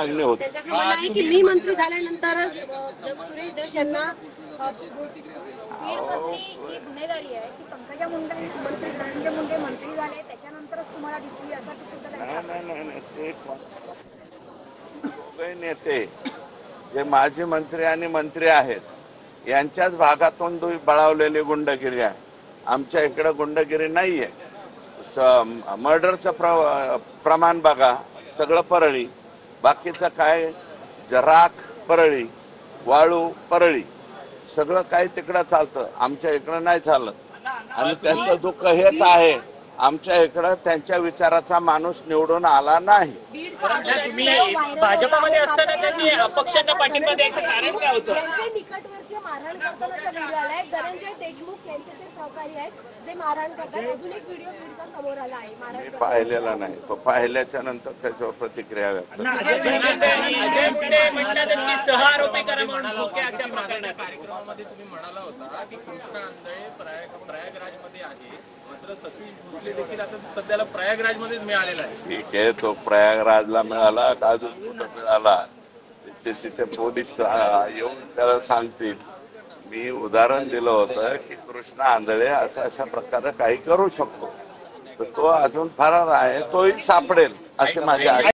मागणी होती। त्यांचं म्हणणं आहे की मी मंत्री झाल्यानंतरच सुरेश धस यांना बीडमधली जी गुन्हेगारी आहे ती पंकजा मुंडे मंत्री धनंजय मुंडे मंत्री झाले त्याच्यानंतरच तुम्हाला दिसली असा नाही ते दोघे नेते जे माजी मंत्री आणि मंत्री आहेत यांच्याच भागातून बळावलेली गुंडगिरी आहे। आमच्या इकडे गुंडगिरी नाहीये। मर्डरचं प्रमाण बघा, सगळं परळी, बाकीचं काय राख परळी, वाळू परळी, सगळं काही तिकडं चालतं, आमच्या इकडं नाही चालत। आणि त्यांचं दुःख हेच आहे, आमच्या इकडं त्यांच्या विचाराचा माणूस निवडून आला नाही। तुम्ही भाजपमध्ये असताना त्यांनी अपक्षांना पाठिंबा द्यायचं कारण काय होतं? निकटवर्तीय मारहाण करतानाचा व्हिडिओ आलाय। धनंजय देशमुख यांचे ते सहकारी आहेत जे मारहाण करतात। अजून एक व्हिडिओ बीडचा समोर आला आहे मारहाण पाहिलेला नाही, तो पाहिल्याच्या नंतर त्याच्यावर प्रतिक्रिया व्यक्त अजय मुंडे म्हणतात की सह आरोपी करा म्हणून धोक्याच्या कार्यक्रमामध्ये तुम्ही म्हणाला होता की कृष्णा आंधळे प्रयागराजमध्ये आहे, मात्र सतीश भोसले देखील आता सध्याला प्रयागराजमध्येच मिळालेला आहे। ठीक आहे, तो प्रयागराजला मिळाला का अजून कुठं मिळाला त्याच्याशी ते पोलीस येऊन त्याला सांगतील। मी उदाहरण दिलं होतं की कृष्णा आंधळे अशा प्रकारे काही करू शकतो, तर तो अजून फरार आहे, तोही सापडेल अशी माझी आशा।